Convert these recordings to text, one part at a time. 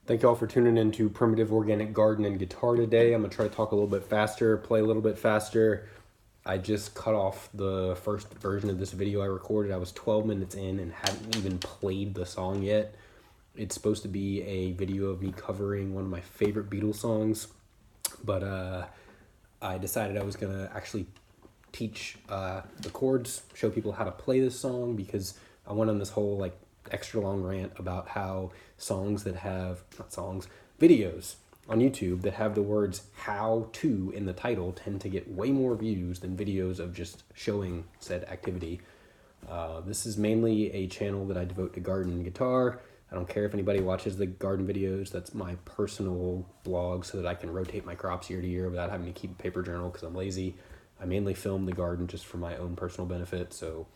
Thank you all for tuning in to Primitive Organic Garden and Guitar today. I'm going to try to talk a little bit faster, play a little bit faster. I just cut off the first version of this video I recorded. I was 12 minutes in and hadn't even played the song yet. It's supposed to be a video of me covering one of my favorite Beatles songs, but I decided I was going to actually teach the chords, show people how to play this song, because I went on this whole extra long rant about how videos on YouTube that have the words how to in the title tend to get way more views than videos of just showing said activity. This is mainly a channel that I devote to garden and guitar. I don't care if anybody watches the garden videos. That's my personal blog so that I can rotate my crops year to year without having to keep a paper journal because I'm lazy. I mainly film the garden just for my own personal benefit, so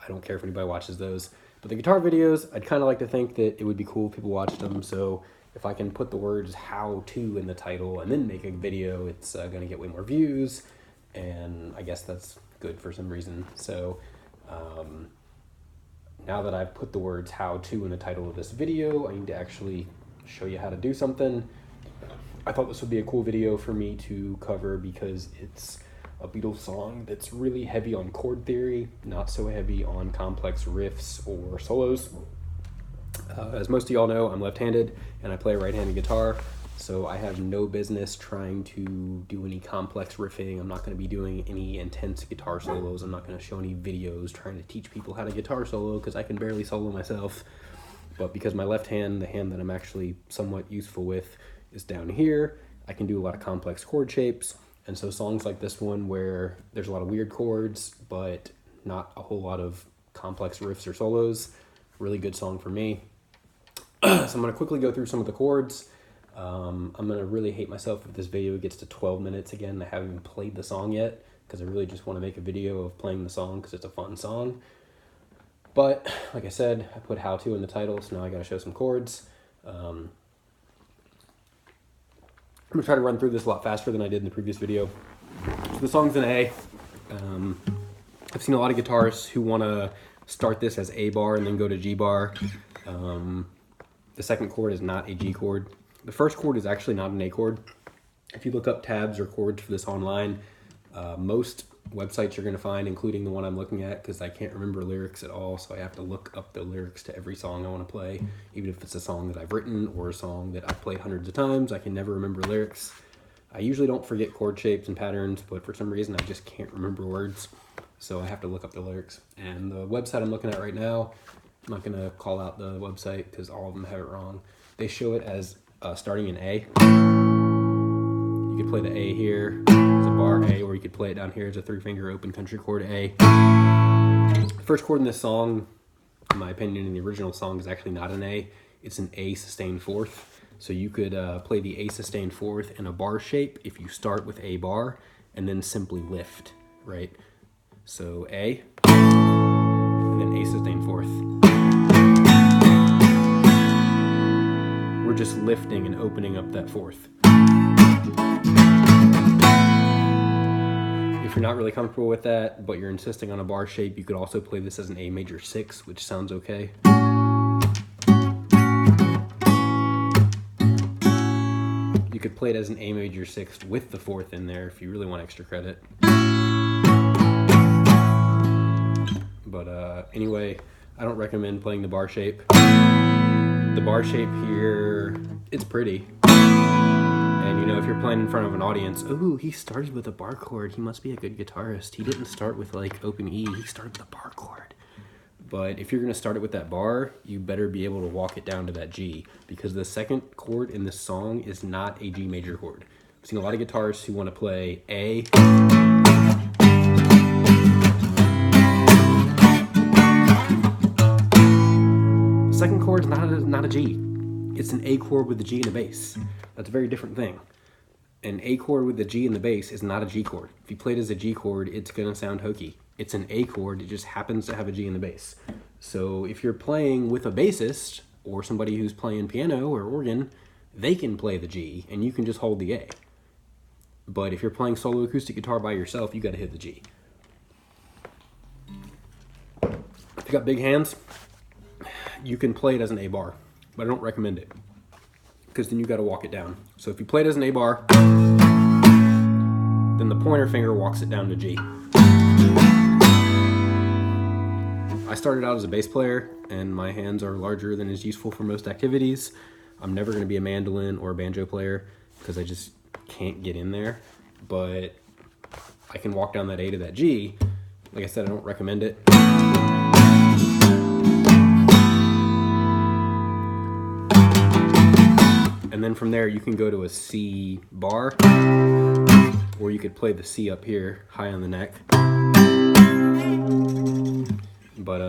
I don't care if anybody watches those. But the guitar videos, I'd kind of like to think that it would be cool if people watched them. So if I can put the words how to in the title and then make a video, it's going to get way more views. And I guess that's good for some reason. So now that I've put the words how to in the title of this video, I need to actually show you how to do something. I thought this would be a cool video for me to cover because it's a Beatles song that's really heavy on chord theory, not so heavy on complex riffs or solos. As most of y'all know, I'm left-handed and I play right-handed guitar, so I have no business trying to do any complex riffing. I'm not going to be doing any intense guitar solos. I'm not going to show any videos trying to teach people how to guitar solo because I can barely solo myself. But because my left hand, the hand that I'm actually somewhat useful with, is down here, I can do a lot of complex chord shapes. And so songs like this one where there's a lot of weird chords, but not a whole lot of complex riffs or solos, really good song for me. So I'm going to quickly go through some of the chords. I'm going to really hate myself if this video gets to 12 minutes again. I haven't even played the song yet because I really just want to make a video of playing the song because it's a fun song. But like I said, I put how to in the title, so now I got to show some chords. I'm going to try to run through this a lot faster than I did in the previous video. So the song's in A. I've seen a lot of guitarists who want to start this as A bar and then go to G bar. The second chord is not a G chord. The first chord is actually not an A chord. If you look up tabs or chords for this online, most websites you're going to find, including the one I'm looking at, because I can't remember lyrics at all, so I have to look up the lyrics to every song I want to play, even if it's a song that I've written or a song that I've played hundreds of times. I can never remember lyrics. I usually don't forget chord shapes and patterns, but for some reason I just can't remember words, so I have to look up the lyrics. And the website I'm looking at right now, I'm not going to call out the website because all of them have it wrong. They show it as starting in A. You could play the A here as a bar A, or you could play it down here as a 3-finger open country chord A. The first chord in this song, in my opinion, in the original song, is actually not an A. It's an A sustained fourth. So you could play the A sustained fourth in a bar shape if you start with A bar and then simply lift, right? So A, and then A sustained fourth. We're just lifting and opening up that fourth. If you're not really comfortable with that, but you're insisting on a bar shape, you could also play this as an A major 6, which sounds okay. You could play it as an A major 6 with the fourth in there if you really want extra credit. But anyway, I don't recommend playing the bar shape. The bar shape here, it's pretty. And you know, if you're playing in front of an audience, ooh, he started with a bar chord, he must be a good guitarist. He didn't start with open E, he started with a bar chord. But if you're going to start it with that bar, you better be able to walk it down to that G, because the second chord in this song is not a G major chord. I've seen a lot of guitarists who want to play A. The second chord is not a G. It's an A chord with a G and a bass. That's a very different thing. An A chord with the G and the bass is not a G chord. If you play it as a G chord, it's going to sound hokey. It's an A chord, it just happens to have a G in the bass. So if you're playing with a bassist or somebody who's playing piano or organ, they can play the G and you can just hold the A. But if you're playing solo acoustic guitar by yourself, you got to hit the G. If you got big hands, you can play it as an A bar, but I don't recommend it. because then you got to walk it down. So if you play it as an A bar, then the pointer finger walks it down to G. I started out as a bass player, and my hands are larger than is useful for most activities. I'm never going to be a mandolin or a banjo player because I just can't get in there. But I can walk down that A to that G. Like I said, I don't recommend it. And then from there, you can go to a C bar, or you could play the C up here, high on the neck. But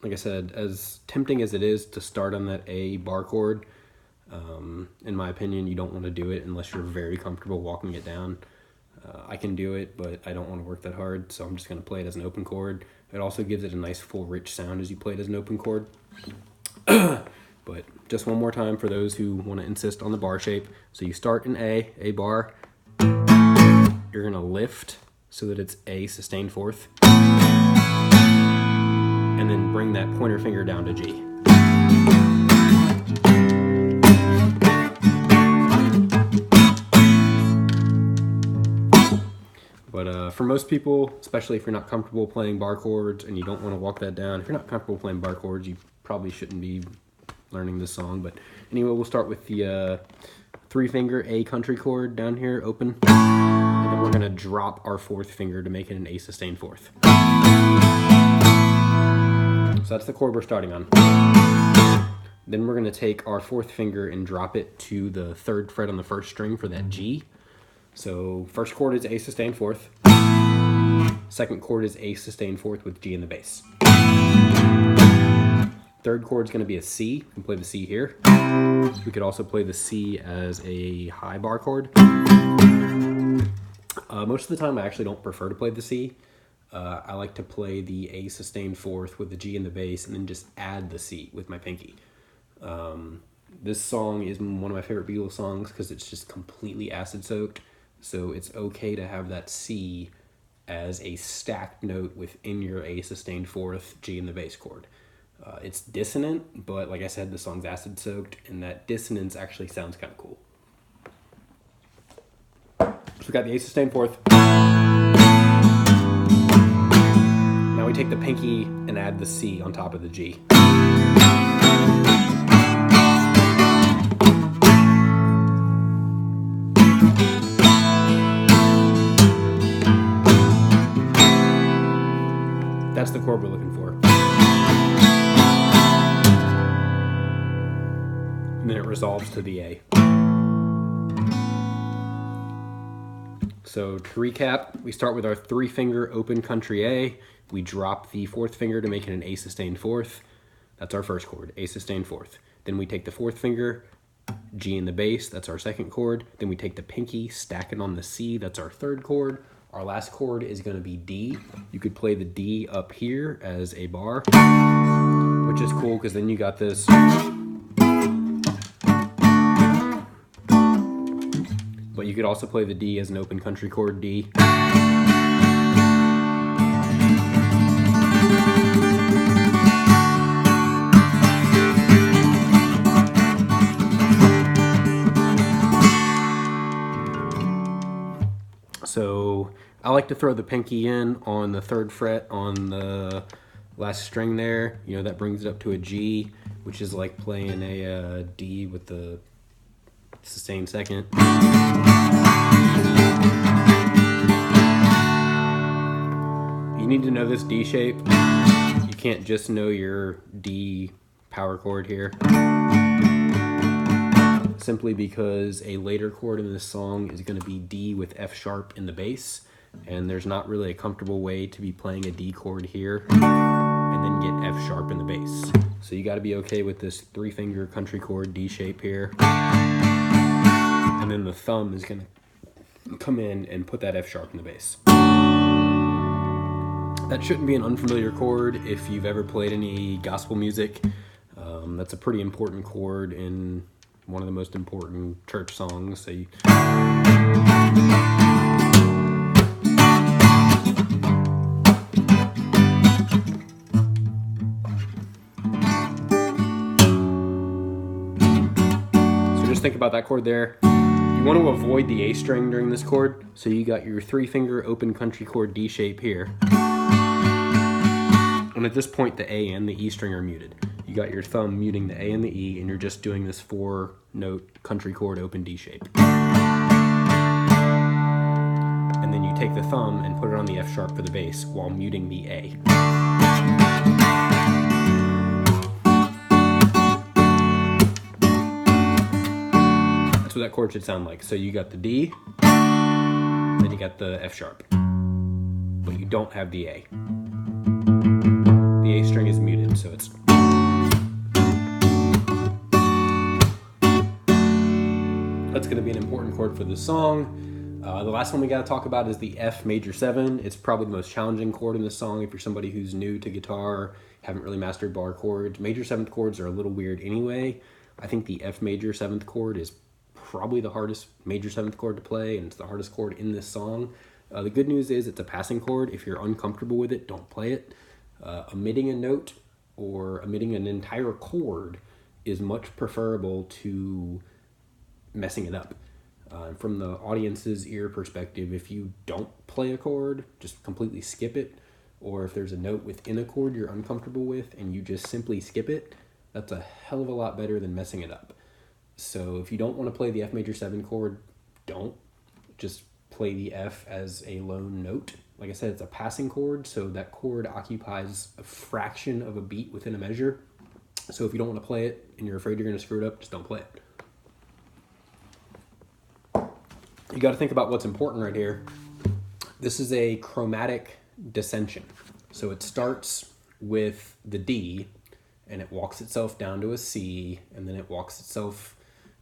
like I said, as tempting as it is to start on that A bar chord, in my opinion, you don't want to do it unless you're very comfortable walking it down. I can do it, but I don't want to work that hard, so I'm just going to play it as an open chord. It also gives it a nice full rich sound as you play it as an open chord. But just one more time for those who want to insist on the bar shape. So you start in A bar. You're going to lift so that it's A sustained fourth. And then bring that pointer finger down to G. But for most people, especially if you're not comfortable playing bar chords and you don't want to walk that down, if you're not comfortable playing bar chords, you probably shouldn't be learning this song. But anyway, we'll start with the 3-finger A country chord down here, open. And then we're going to drop our 4th finger to make it an A sustained fourth. So that's the chord we're starting on. Then we're going to take our 4th finger and drop it to the 3rd fret on the 1st string for that G. So first chord is A sustained fourth. Second chord is A sustained fourth with G in the bass. Third chord is going to be a C. You can play the C here. We could also play the C as a high bar chord. Most of the time I actually don't prefer to play the C. I like to play the A sustained fourth with the G in the bass and then just add the C with my pinky. This song is one of my favorite Beatles songs because it's just completely acid soaked. So it's okay to have that C as a stacked note within your A sustained fourth, G in the bass chord. It's dissonant, but like I said, the song's acid soaked, and that dissonance actually sounds kind of cool. So we got the A sustained fourth. Now we take the pinky and add the C on top of the G. That's the chord we're looking for. And then it resolves to the A. So to recap, we start with our 3-finger open country A. We drop the 4th finger to make it an A sustained fourth. That's our first chord, A sustained fourth. Then we take the 4th finger, G in the bass, that's our second chord. Then we take the pinky, stack it on the C, that's our 3rd chord. Our last chord is going to be D. You could play the D up here as a bar, which is cool because then you got this. But you could also play the D as an open country chord, D. So I like to throw the pinky in on the 3rd fret on the last string there. You know, that brings it up to a G, which is like playing a D with the sustained second. You need to know this D shape. You can't just know your D power chord here. Simply because a later chord in this song is going to be D with F sharp in the bass, and there's not really a comfortable way to be playing a D chord here and then get F sharp in the bass. So you got to be okay with this 3-finger country chord D shape here, and then the thumb is going to come in and put that F sharp in the bass. That shouldn't be an unfamiliar chord if you've ever played any gospel music. That's a pretty important chord in one of the most important church songs. So think about that chord there. You want to avoid the A string during this chord, so you got your 3-finger open country chord D shape here. And at this point, the A and the E string are muted. You got your thumb muting the A and the E, and you're just doing this 4-note country chord open D shape. And then you take the thumb and put it on the F sharp for the bass while muting the A. That's what that chord should sound like. So you got the D, then you got the F sharp, but you don't have the A. The A string is muted, so it's... That's going to be an important chord for this song. The last one we got to talk about is the F major 7. It's probably the most challenging chord in this song if you're somebody who's new to guitar, haven't really mastered bar chords. Major 7th chords are a little weird anyway. I think the F major 7th chord is probably the hardest major 7th chord to play, and it's the hardest chord in this song. The good news is it's a passing chord. If you're uncomfortable with it, don't play it. Omitting a note or omitting an entire chord is much preferable to messing it up. From the audience's ear perspective, if you don't play a chord, just completely skip it, or if there's a note within a chord you're uncomfortable with and you just simply skip it, that's a hell of a lot better than messing it up. So if you don't want to play the F major 7 chord, don't. Just play the F as a lone note. Like I said, it's a passing chord, so that chord occupies a fraction of a beat within a measure. So if you don't want to play it and you're afraid you're going to screw it up, just don't play it. You got to think about what's important right here. This is a chromatic descension. So it starts with the D, and it walks itself down to a C, and then it walks itself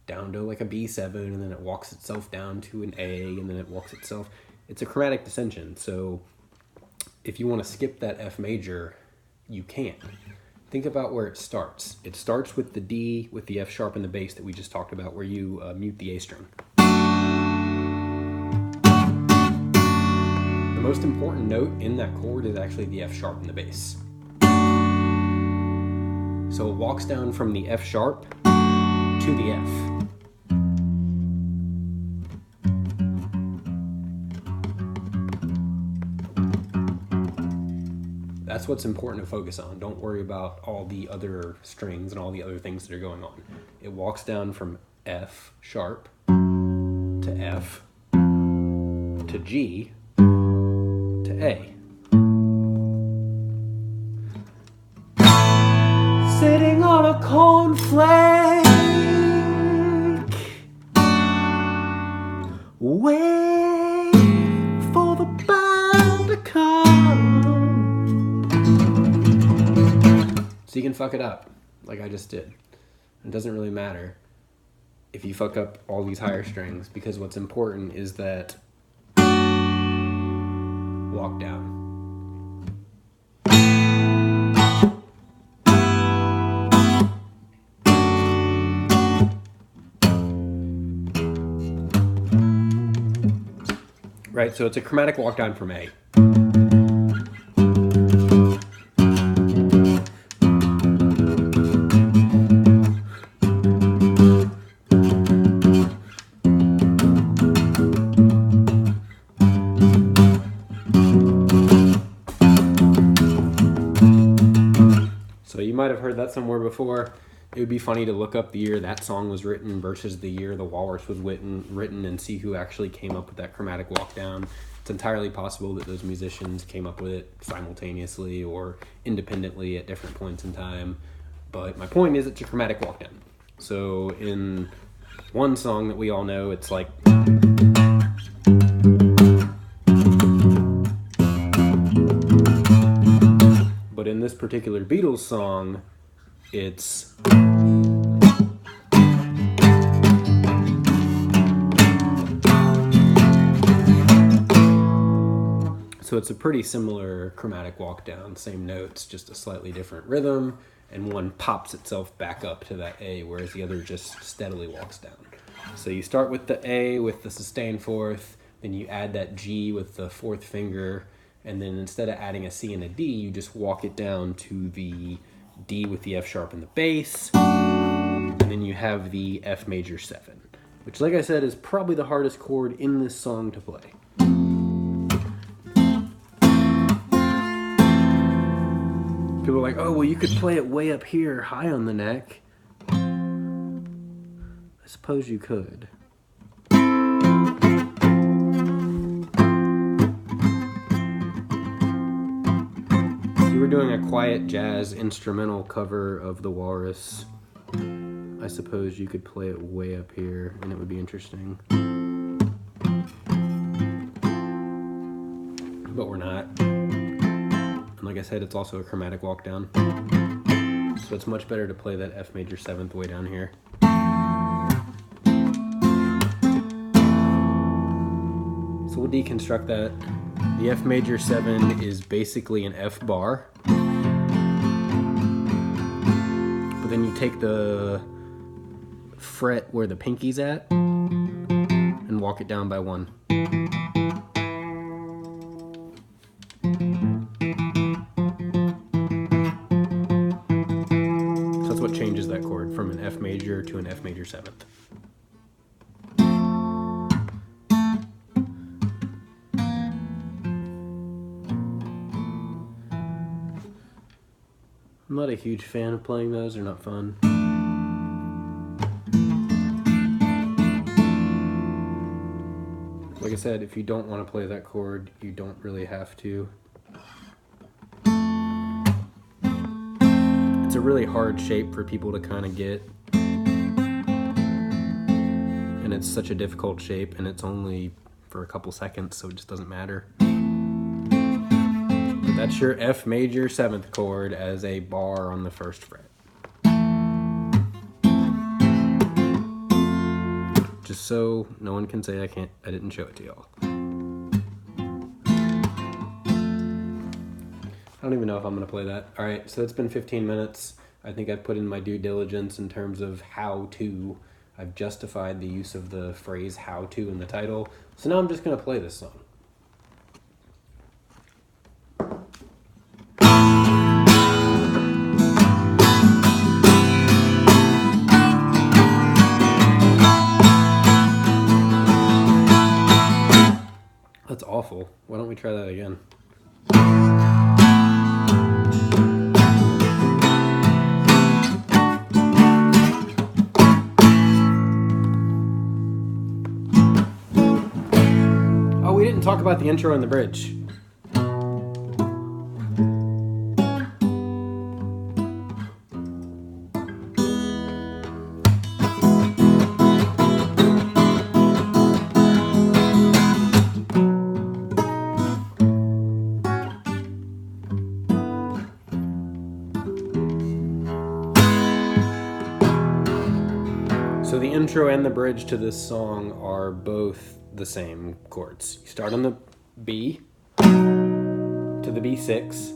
down to like a B7, and then it walks itself down to an A, and then it walks itself. It's a chromatic descension. So if you want to skip that F major, you can't. Think about where it starts. It starts with the D, with the F sharp and the bass that we just talked about, where you mute the A string. The most important note in that chord is actually the F sharp and the bass. So it walks down from the F sharp to the F. That's what's important to focus on. Don't worry about all the other strings and all the other things that are going on. It walks down from F sharp to F to G to A. Sitting on a cornflake, wait for the band to come. So you can fuck it up, like I just did. It doesn't really matter if you fuck up all these higher strings, because what's important is that walk down. Right, so it's a chromatic walk down from A. So you might have heard that somewhere before. It would be funny to look up the year that song was written versus the year the Walrus was written and see who actually came up with that chromatic walk down. It's entirely possible that those musicians came up with it simultaneously or independently at different points in time. But my point is it's a chromatic walk down. So in one song that we all know, it's like... But in this particular Beatles song, it's... So it's a pretty similar chromatic walk down, same notes, just a slightly different rhythm, and one pops itself back up to that A, whereas the other just steadily walks down. So you start with the A with the sustained fourth, then you add that G with the fourth finger, and then instead of adding a C and a D, you just walk it down to the D with the F sharp and the bass. and then you have the F major 7, which, like I said, is probably the hardest chord in this song to play. People are like, oh, well, you could play it way up here, high on the neck. I suppose you could. If you were doing a quiet jazz instrumental cover of the Walrus, I suppose you could play it way up here and it would be interesting. But we're not. And like I said, it's also a chromatic walk down. So it's much better to play that F major 7th way down here. So we'll deconstruct that. The F major 7 is basically an F bar. But then you take the fret where the pinky's at and walk it down by 1. So that's what changes that chord from an F major to an F major 7th. I'm not a huge fan of playing those, they're not fun. Like I said, if you don't want to play that chord, you don't really have to. It's a really hard shape for people to kind of get. And it's such a difficult shape, and it's only for a couple seconds, so it just doesn't matter. That's your F major 7th chord as a bar on the 1st fret. Just so no one can say I didn't show it to y'all. I don't even know if I'm gonna play that. All right, so it's been 15 minutes. I think I've put in my due diligence in terms of how to. I've justified the use of the phrase how to in the title. So now I'm just gonna play this song. That's awful. Why don't we try that again? Oh, we didn't talk about the intro and the bridge. So the intro and the bridge to this song are both the same chords. You start on the B, to the B6,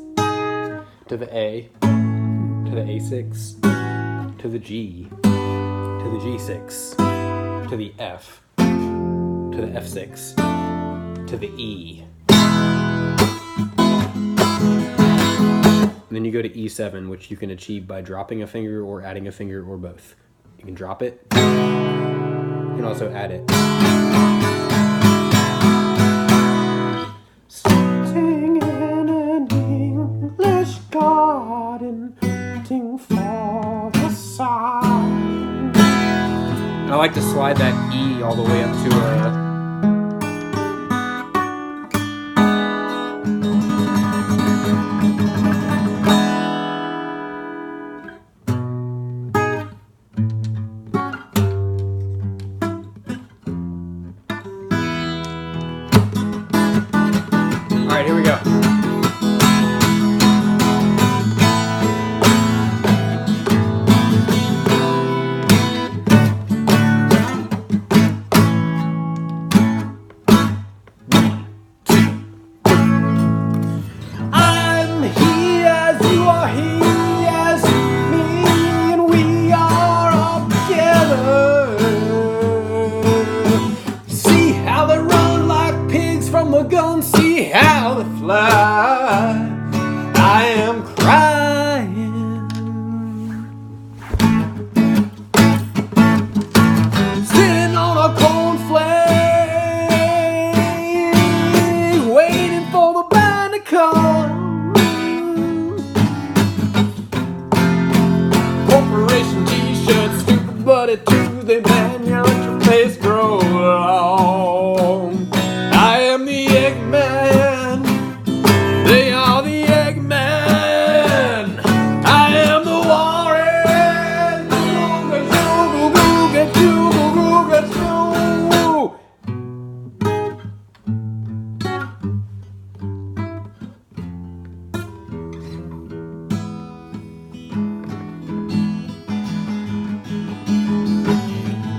to the A, to the A6, to the G, to the G6, to the F, to the F6, to the E. And then you go to E7, which you can achieve by dropping a finger or adding a finger or both. You can drop it. You can also add it. Sitting in an English garden, waiting for the sun. And I like to slide that E all the way up to a. Alright, here we go. I'm he as you are he as me, and we are all together. See how they run like pigs from a gun, see how they fly. I am crying. everybody to the man, you let your face grow long. I am the Eggman. They are the Eggman. I am the Walrus. Get you, get you.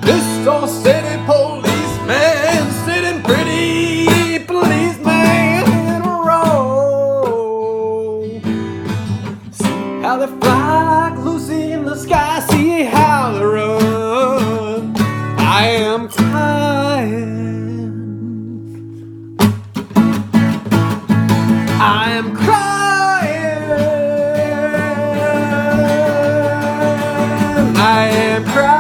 This old city policeman sitting pretty policeman in a row. See how they fly like Lucy in the sky. See how they run. I am crying. I am crying. I am crying.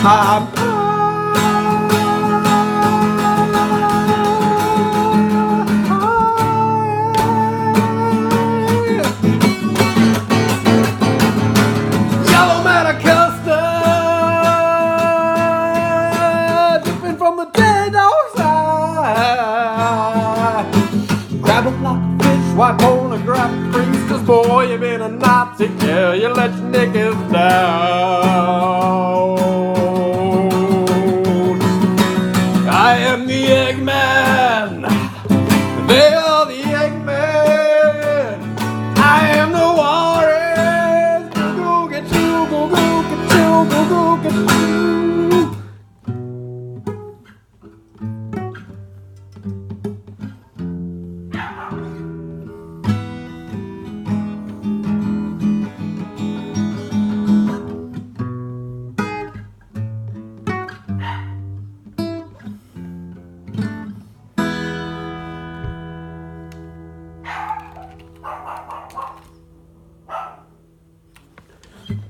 I'm yellow matter custard dripping from the dead dog's eye. Grab 'em like a fish, wipe on a grab a priest. 'Cause boy, you've been a Nazi, yeah, you let your niggas down. I am the Eggman. They are the Eggman. I am the Walrus. Go get you, go get you, go get you.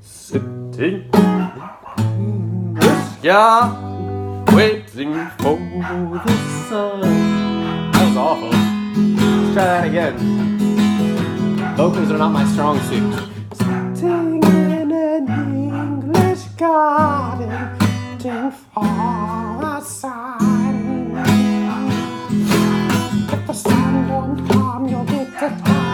Sitting in the sky, waiting for the sun. That was awful. Let's try that again. Vocals are not my strong suit. Sitting in an English garden, waiting for the sun. If the sun don't come, you'll get the time.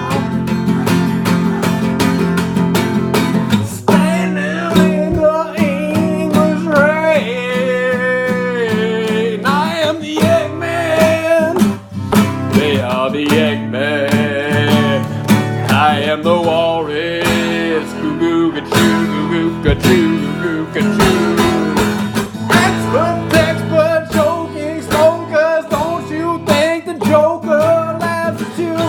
The Eggman, I am the Walrus. Goo goo ga choo, goo goo ga choo, goo ga choo. Expert joking smokers, don't you think the Joker laughs at you?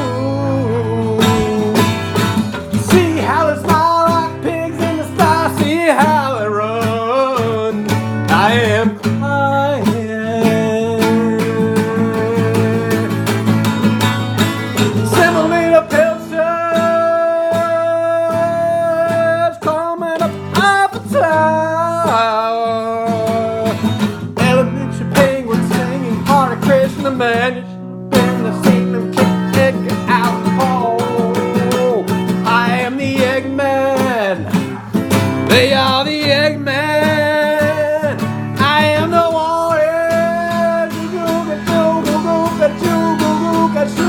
See how they smile like pigs in the sky. See how they run. I am crying. Man, you should have seen them kick Egg out the hole. I am the Eggman. They are the Eggman. I am the Walrus. Go get you, go get you, go get you.